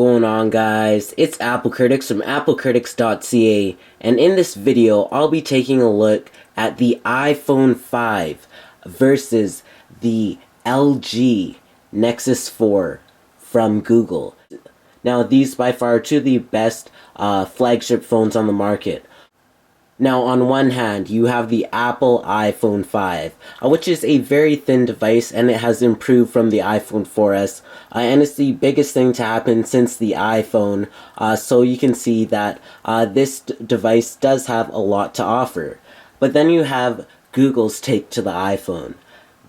going on, guys? It's Apple Critics from applecriticsYT, and in this video I'll be taking a look at the iPhone 5 versus the LG Nexus 4 from Google. Now, these by far are two of the best flagship phones on the market. Now, on one hand, you have the Apple iPhone 5, which is a very thin device, and it has improved from the iPhone 4S, and it's the biggest thing to happen since the iPhone, so you can see that this device does have a lot to offer. But then you have Google's take to the iPhone,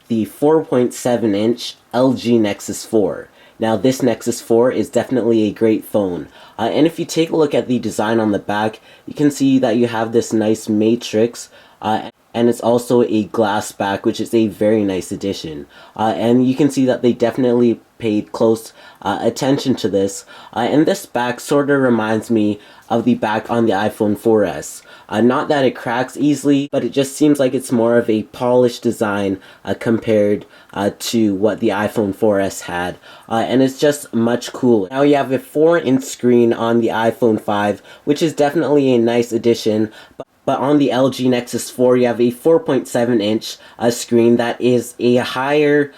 the 4.7-inch LG Nexus 4. Now, this Nexus 4 is definitely a great phone, and if you take a look at the design on the back, you can see that you have this nice matrix, and it's also a glass back, which is a very nice addition, and you can see that they definitely paid close attention to this, and this back sort of reminds me of the back on the iPhone 4S. Not that it cracks easily, but it just seems like it's more of a polished design compared to what the iPhone 4S had, and it's just much cooler. Now you have a 4-inch screen on the iPhone 5, which is definitely a nice addition, but on the LG Nexus 4 you have a 4.7-inch screen that is a higher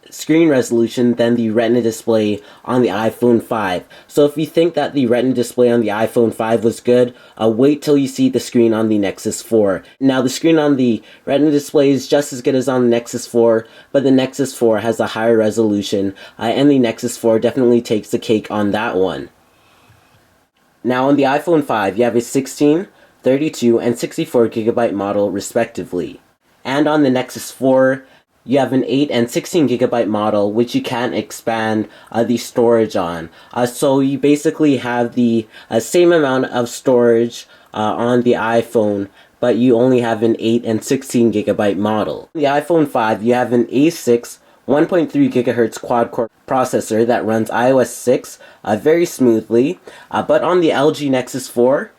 screen resolution than the Retina display on the iPhone 5. So if you think that the Retina display on the iPhone 5 was good, wait till you see the screen on the Nexus 4. Now, the screen on the Retina display is just as good as on the Nexus 4, but the Nexus 4 has a higher resolution, and the Nexus 4 definitely takes the cake on that one. Now, on the iPhone 5, you have a 16, 32, and 64 gigabyte model respectively. And on the Nexus 4, you have an 8 and 16 gigabyte model, which you can't expand the storage on. So you basically have the same amount of storage on the iPhone, but you only have an 8 and 16 gigabyte model. On the iPhone 5, you have an A6 1.3 gigahertz quad-core processor that runs iOS 6 very smoothly, but on the LG Nexus 4,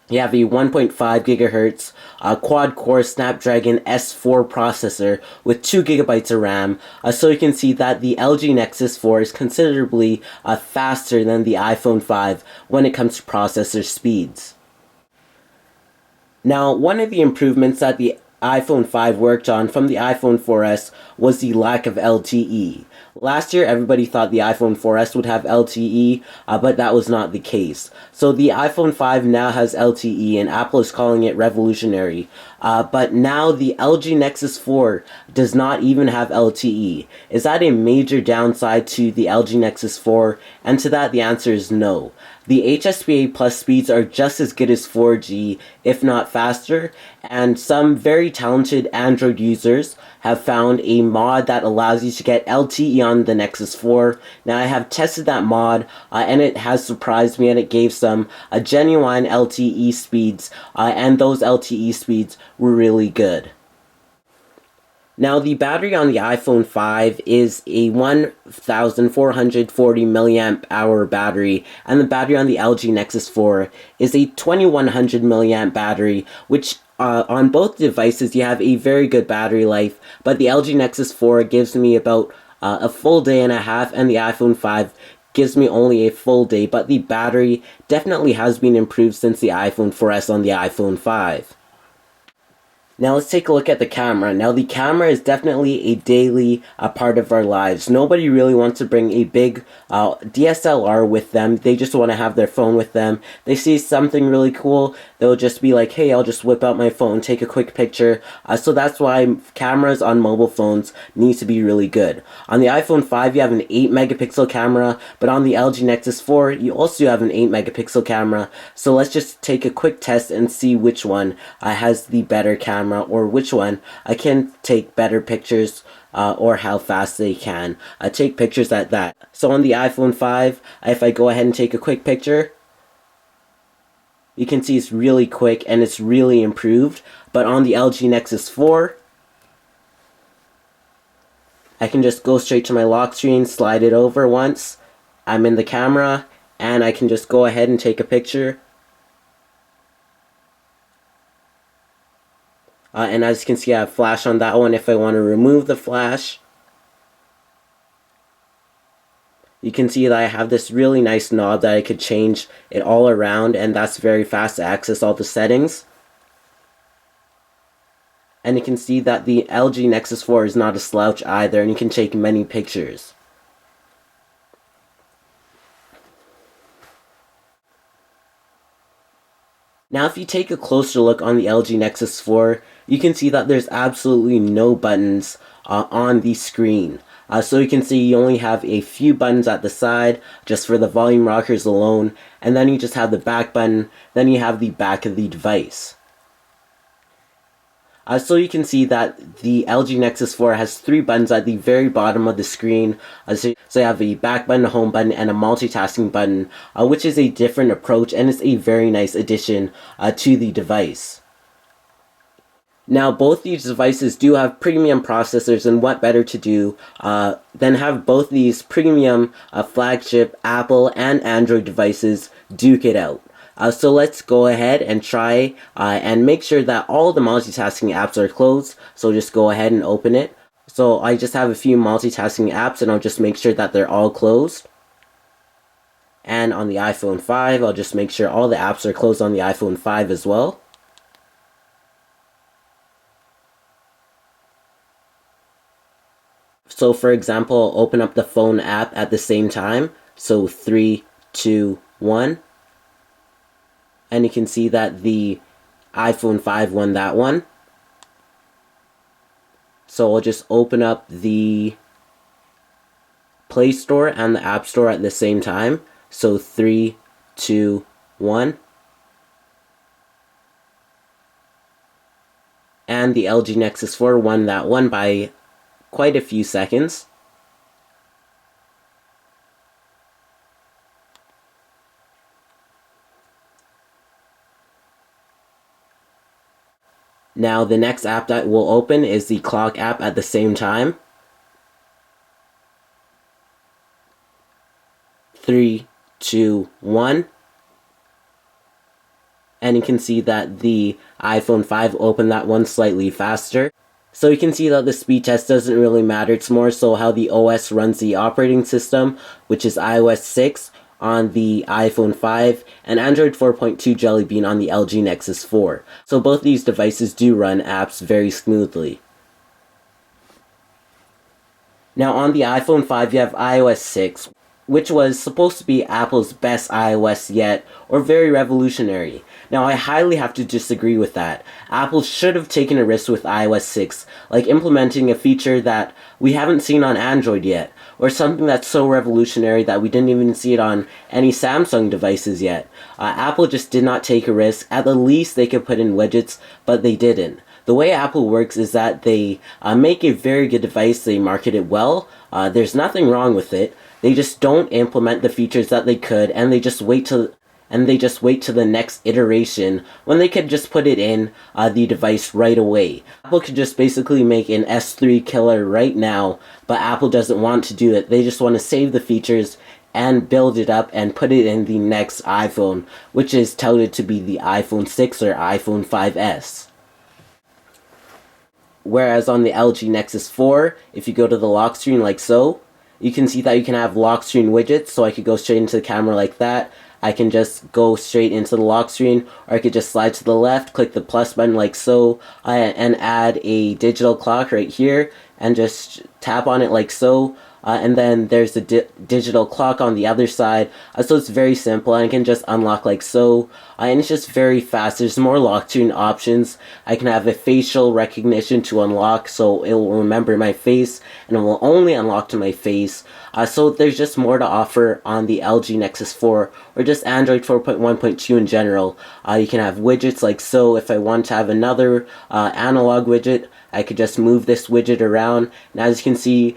you have a 1.5 gigahertz quad-core Snapdragon S4 processor with 2 gigabytes of RAM, so you can see that the LG Nexus 4 is considerably faster than the iPhone 5 when it comes to processor speeds. Now, one of the improvements that the iPhone 5 worked on from the iPhone 4S was the lack of LTE. Last year, everybody thought the iPhone 4S would have LTE, but that was not the case. So the iPhone 5 now has LTE, and Apple is calling it revolutionary. But now the LG Nexus 4 does not even have LTE. Is that a major downside to the LG Nexus 4? And to that, the answer is no. The HSPA Plus speeds are just as good as 4G, if not faster, and some very talented Android users have found a mod that allows you to get LTE on the Nexus 4. Now, I have tested that mod, and it has surprised me, and it gave some genuine LTE speeds, and those LTE speeds were really good. Now, the battery on the iPhone 5 is a 1440 milliamp hour battery, and the battery on the LG Nexus 4 is a 2100 milliamp battery, which on both devices you have a very good battery life, but the LG Nexus 4 gives me about a full day and a half, and the iPhone 5 gives me only a full day, but the battery definitely has been improved since the iPhone 4S on the iPhone 5. Now let's take a look at the camera. Now the camera is definitely a daily part of our lives. Nobody really wants to bring a big DSLR with them. They just want to have their phone with them. They see something really cool, they'll just be like, hey, I'll just whip out my phone, take a quick picture. So that's why cameras on mobile phones need to be really good. On the iPhone 5, you have an 8 megapixel camera, but on the LG Nexus 4, you also have an 8 megapixel camera. So let's just take a quick test and see which one has the better camera, or which one can take better pictures, or how fast they can take pictures at that. So on the iPhone 5, if I go ahead and take a quick picture, you can see it's really quick and it's really improved. But on the LG Nexus 4, I can just go straight to my lock screen, slide it over once, I'm in the camera, and I can just go ahead and take a picture. And as you can see, I have flash on that one. If I want to remove the flash, You can see that I have this really nice knob that I could change it all around, and that's very fast to access all the settings. And you can see that the LG Nexus 4 is not a slouch either, and you can take many pictures. Now if you take a closer look on the LG Nexus 4, you can see that there's absolutely no buttons on the screen. So you can see you only have a few buttons at the side, just for the volume rockers alone, and then you just have the back button, then you have the back of the device. So you can see that the LG Nexus 4 has 3 buttons at the very bottom of the screen. So you have a back button, a home button, and a multitasking button, which is a different approach, and it's a very nice addition to the device. Now, both these devices do have premium processors, and what better to do than have both these premium flagship Apple and Android devices duke it out. So let's go ahead and try and make sure that all the multitasking apps are closed. So just go ahead and open it. So I just have a few multitasking apps, and I'll just make sure that they're all closed. And on the iPhone 5, I'll just make sure all the apps are closed on the iPhone 5 as well. So for example, open up the phone app at the same time. So 3, 2, 1. And you can see that the iPhone 5 won that one. So I'll just open up the Play Store and the App Store at the same time. So 3, 2, 1. And the LG Nexus 4 won that one by quite a few seconds. Now the next app that will open is the clock app at the same time. 3, 2, 1. And you can see that the iPhone 5 opened that one slightly faster. So you can see that the speed test doesn't really matter. It's more so how the OS runs the operating system, which is iOS 6 on the iPhone 5 and Android 4.2 Jelly Bean on the LG Nexus 4. So both these devices do run apps very smoothly. Now on the iPhone 5 you have iOS 6, which was supposed to be Apple's best iOS yet, or very revolutionary. Now I highly have to disagree with that. Apple should have taken a risk with iOS 6, like implementing a feature that we haven't seen on Android yet, or something that's so revolutionary that we didn't even see it on any Samsung devices yet. Apple just did not take a risk. At the least they could put in widgets, but they didn't. The way Apple works is that they make a very good device, they market it well, there's nothing wrong with it. They just don't implement the features that they could, and they just wait till the next iteration when they could just put it in the device right away. Apple could just basically make an S3 killer right now, but Apple doesn't want to do it. They just want to save the features and build it up and put it in the next iPhone, which is touted to be the iPhone 6 or iPhone 5S. Whereas on the LG Nexus 4, if you go to the lock screen like so, you can see that you can have lock screen widgets, so I could go straight into the camera like that. I can just go straight into the lock screen, or I could just slide to the left, click the plus button like so, and add a digital clock right here, and just tap on it like so. And then there's the digital clock on the other side, so it's very simple, and I can just unlock like so, and it's just very fast. There's more lock screen options. I can have a facial recognition to unlock, so it will remember my face, and it will only unlock to my face. So there's just more to offer on the LG Nexus 4, or just Android 4.1.2 in general. You can have widgets like so. If I want to have another analog widget, I could just move this widget around, and as you can see,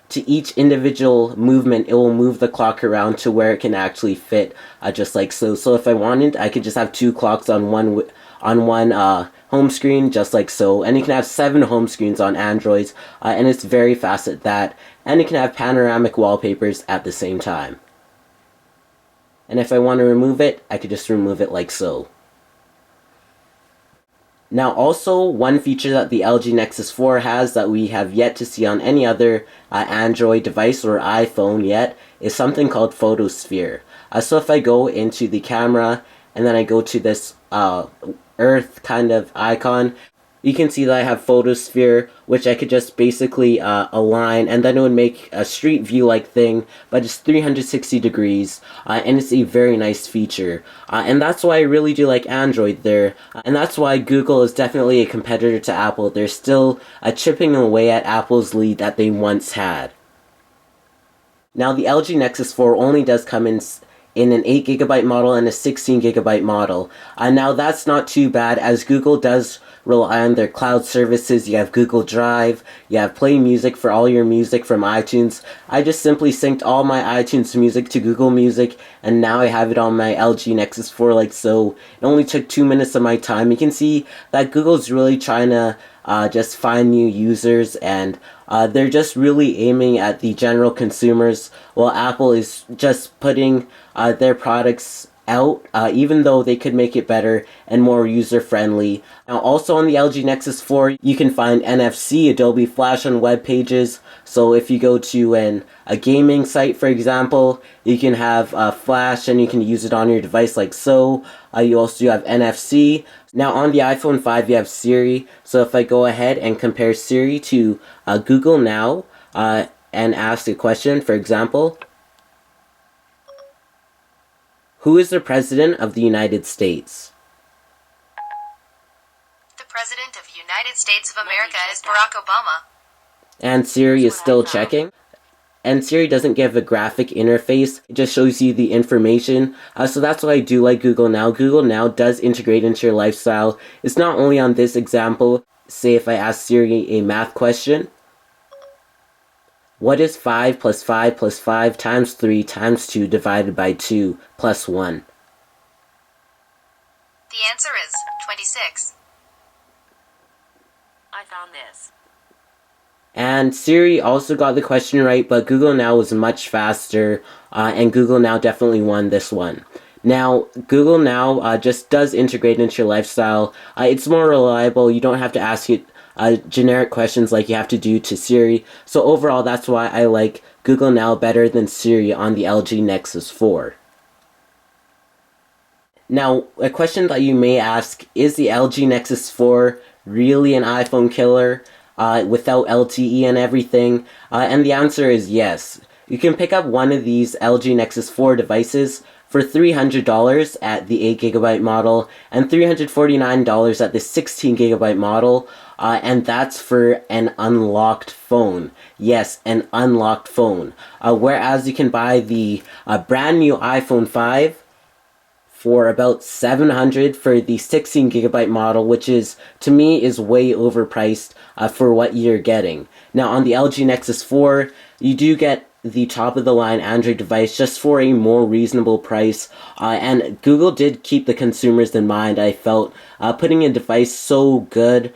to each individual movement, it will move the clock around to where it can actually fit, just like so. So if I wanted, I could just have 2 clocks on one home screen, just like so. And you can have 7 home screens on Androids, and it's very fast at that. And you can have panoramic wallpapers at the same time. And if I want to remove it, I could just remove it like so. Now also, one feature that the LG Nexus 4 has that we have yet to see on any other Android device or iPhone yet is something called Photosphere. So if I go into the camera and then I go to this Earth kind of icon, you can see that I have Photosphere, which I could just basically align, and then it would make a street view like thing, but it's 360 degrees, and it's a very nice feature. And that's why I really do like Android there, and that's why Google is definitely a competitor to Apple. They're still chipping away at Apple's lead that they once had. Now the LG Nexus 4 only does come in an 8GB model and a 16GB model. Now that's not too bad, as Google does rely on their cloud services. You have Google Drive, you have Play Music for all your music from iTunes. I just simply synced all my iTunes music to Google Music, and now I have it on my LG Nexus 4 like so. It only took 2 minutes of my time. You can see that Google's really trying to just find new users, and they're just really aiming at the general consumers, while Apple is just putting their products out, even though they could make it better and more user-friendly. Now also on the LG Nexus 4, you can find NFC, Adobe Flash on web pages. So if you go to a gaming site, for example, you can have Flash and you can use it on your device like so. You also have NFC. Now on the iPhone 5, you have Siri. So if I go ahead and compare Siri to Google Now and ask a question, for example, who is the President of the United States? The President of the United States of America is Barack Obama. And Siri is still checking. And Siri doesn't give a graphic interface, it just shows you the information. So that's why I do like Google Now. Google Now does integrate into your lifestyle. It's not only on this example. Say if I ask Siri a math question. What is 5 plus 5 plus 5 times 3 times 2 divided by 2 plus 1? The answer is 26. I found this. And Siri also got the question right, but Google Now was much faster, and Google Now definitely won this one. Now, Google Now just does integrate into your lifestyle. It's more reliable. You don't have to ask it generic questions like you have to do to Siri. So overall, that's why I like Google Now better than Siri on the LG Nexus 4. Now, a question that you may ask, is the LG Nexus 4 really an iPhone killer without LTE and everything? And the answer is yes. You can pick up one of these LG Nexus 4 devices for $300 at the 8GB model and $349 at the 16GB model, and that's for an unlocked phone. Yes, an unlocked phone. Whereas you can buy the brand new iPhone 5 for about $700 for the 16GB model, which is, to me, is way overpriced for what you're getting. Now on the LG Nexus 4, you do get the top-of-the-line Android device just for a more reasonable price, and Google did keep the consumers in mind. I felt putting a device so good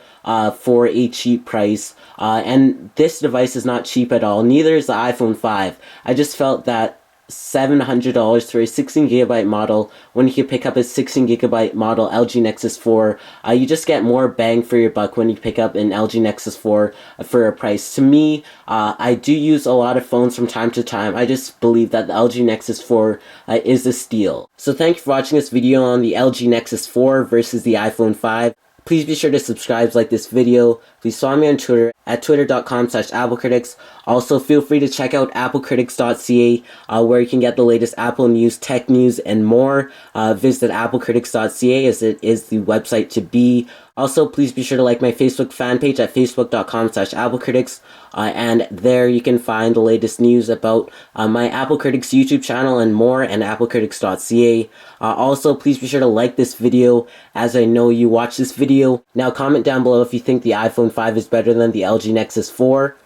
for a cheap price, and this device is not cheap at all. Neither is the iPhone 5. I just felt that $700 for a 16GB model when you can pick up a 16GB model LG Nexus 4, you just get more bang for your buck when you pick up an LG Nexus 4 for a price. To me, I do use a lot of phones from time to time. I just believe that the LG Nexus 4 is a steal. So thank you for watching this video on the LG Nexus 4 versus the iPhone 5. Please be sure to subscribe, like this video. Please follow me on Twitter at twitter.com/applecritics. Also, feel free to check out applecritics.ca, where you can get the latest Apple news, tech news, and more. Visit applecritics.ca as it is the website to be. Also, please be sure to like my Facebook fan page at facebook.com/applecritics, and there you can find the latest news about my Apple Critics YouTube channel and more, and applecritics.ca. Also, please be sure to like this video, as I know you watch this video. Now, comment down below if you think the iPhone 5 is better than the LG Nexus 4.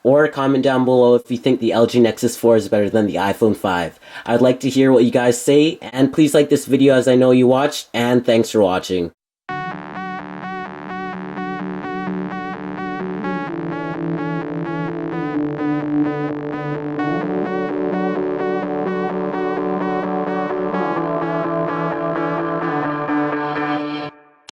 Or comment down below if you think the LG Nexus 4 is better than the iPhone 5. I'd like to hear what you guys say, and please like this video as I know you watched, and thanks for watching.